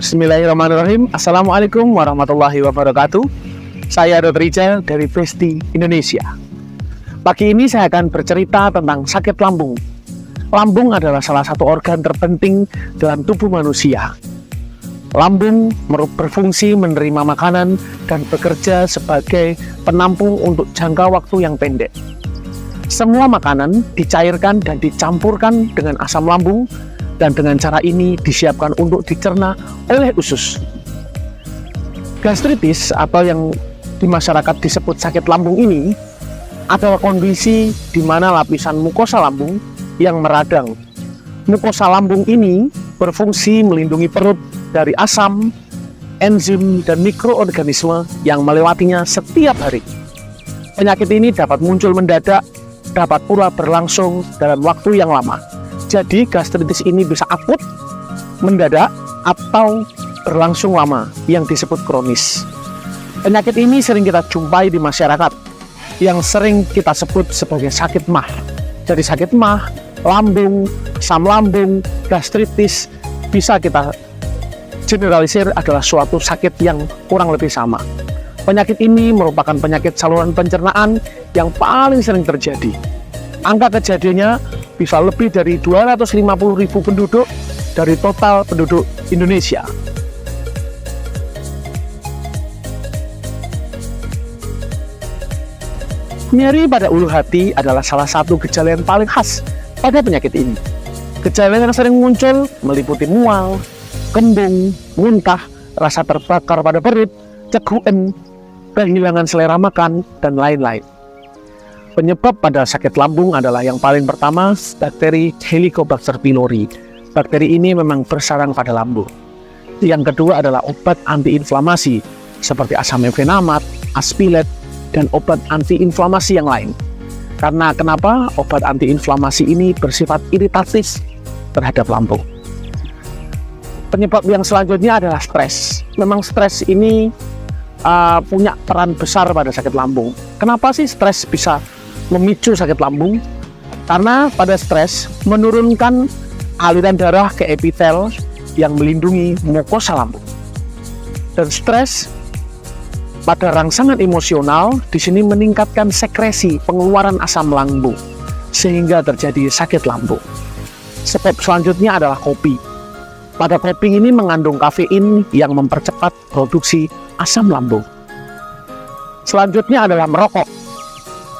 Bismillahirrahmanirrahim. Assalamualaikum warahmatullahi wabarakatuh. Saya Dr. Rijal dari Besti Indonesia. Pagi ini saya akan bercerita tentang sakit lambung. Lambung adalah salah satu organ terpenting dalam tubuh manusia. Lambung berfungsi menerima makanan dan bekerja sebagai penampung untuk jangka waktu yang pendek. Semua makanan dicairkan dan dicampurkan dengan asam lambung, dan dengan cara ini disiapkan untuk dicerna oleh usus. Gastritis atau yang di masyarakat disebut sakit lambung ini adalah kondisi di mana lapisan mukosa lambung yang meradang. Mukosa lambung ini berfungsi melindungi perut dari asam, enzim, dan mikroorganisme yang melewatinya setiap hari. Penyakit ini dapat muncul mendadak, dapat pula berlangsung dalam waktu yang lama. Jadi gastritis ini bisa akut, mendadak, atau berlangsung lama yang disebut kronis. Penyakit ini sering kita jumpai di masyarakat yang sering kita sebut sebagai sakit MAH. Jadi sakit MAH, lambung, asam lambung, gastritis bisa kita generalisir adalah suatu sakit yang kurang lebih sama. Penyakit ini merupakan penyakit saluran pencernaan yang paling sering terjadi. Angka kejadiannya bisa lebih dari 250.000 penduduk dari total penduduk Indonesia. Nyeri pada ulu hati adalah salah satu gejala yang paling khas pada penyakit ini. Gejala yang sering muncul meliputi mual, kembung, muntah, rasa terbakar pada perut, cegukan, kehilangan selera makan, dan lain-lain. Penyebab pada sakit lambung adalah yang paling pertama, bakteri Helicobacter pylori. Bakteri ini memang bersarang pada lambung. Yang kedua adalah obat antiinflamasi, seperti asam mefenamat, aspilet, dan obat antiinflamasi yang lain. Karena kenapa? Obat antiinflamasi ini bersifat iritatif terhadap lambung. Penyebab yang selanjutnya adalah stres. Memang stres ini punya peran besar pada sakit lambung. Kenapa sih stres bisa memicu sakit lambung? Karena pada stres menurunkan aliran darah ke epitel yang melindungi mukosa lambung. Dan stres pada rangsangan emosional di sini meningkatkan sekresi pengeluaran asam lambung sehingga terjadi sakit lambung. Step selanjutnya adalah kopi. Pada kopi ini mengandung kafein yang mempercepat produksi asam lambung. Selanjutnya adalah merokok.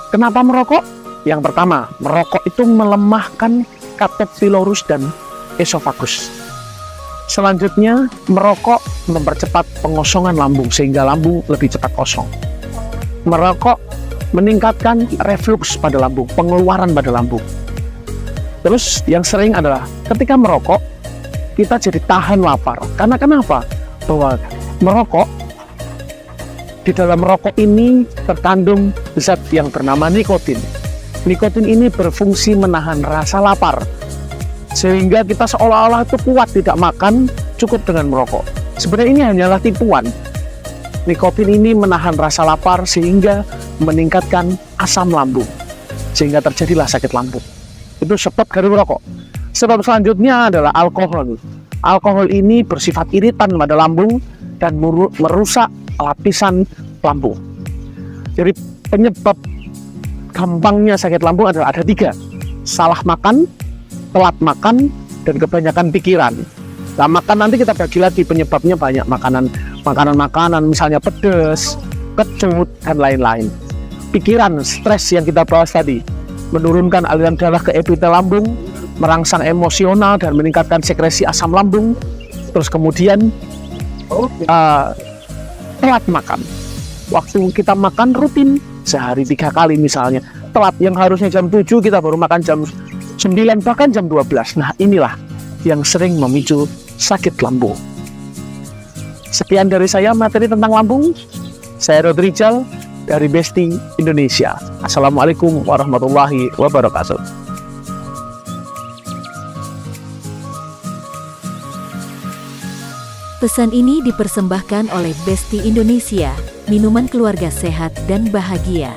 Kenapa merokok? Yang pertama, merokok itu melemahkan katet pylorus dan esofagus. Selanjutnya, merokok mempercepat pengosongan lambung sehingga lambung lebih cepat kosong. Merokok meningkatkan reflux pada lambung, pengeluaran pada lambung. Terus yang sering adalah ketika merokok, kita jadi tahan lapar. Karena kenapa? Bahwa merokok, di dalam rokok ini terkandung zat yang bernama nikotin. Nikotin ini berfungsi menahan rasa lapar, sehingga kita seolah-olah itu kuat tidak makan cukup dengan merokok. Sebenarnya ini hanyalah tipuan. Nikotin ini menahan rasa lapar sehingga meningkatkan asam lambung, sehingga terjadilah sakit lambung. Itu sebab dari merokok. Sebab selanjutnya adalah alkohol. Alkohol ini bersifat iritan pada lambung dan merusak lapisan lambung. Jadi penyebab gampangnya sakit lambung adalah ada 3. Salah makan, telat makan, dan kebanyakan pikiran. Nah, makan nanti kita bagi lagi penyebabnya banyak. Makanan misalnya pedas, kecut, dan lain-lain. Pikiran, stres yang kita bahas tadi, menurunkan aliran darah ke epitel lambung, merangsang emosional dan meningkatkan sekresi asam lambung. Terus kemudian telat makan. Waktu kita makan rutin sehari 3 kali misalnya, telat yang harusnya jam 7 kita baru makan jam 9 bahkan jam 12. Nah, inilah yang sering memicu sakit lambung. Sekian dari saya materi tentang lambung. Saya Dr. Rijal dari Besti Indonesia. Assalamualaikum warahmatullahi wabarakatuh. Pesan ini dipersembahkan oleh Besti Indonesia, minuman keluarga sehat dan bahagia.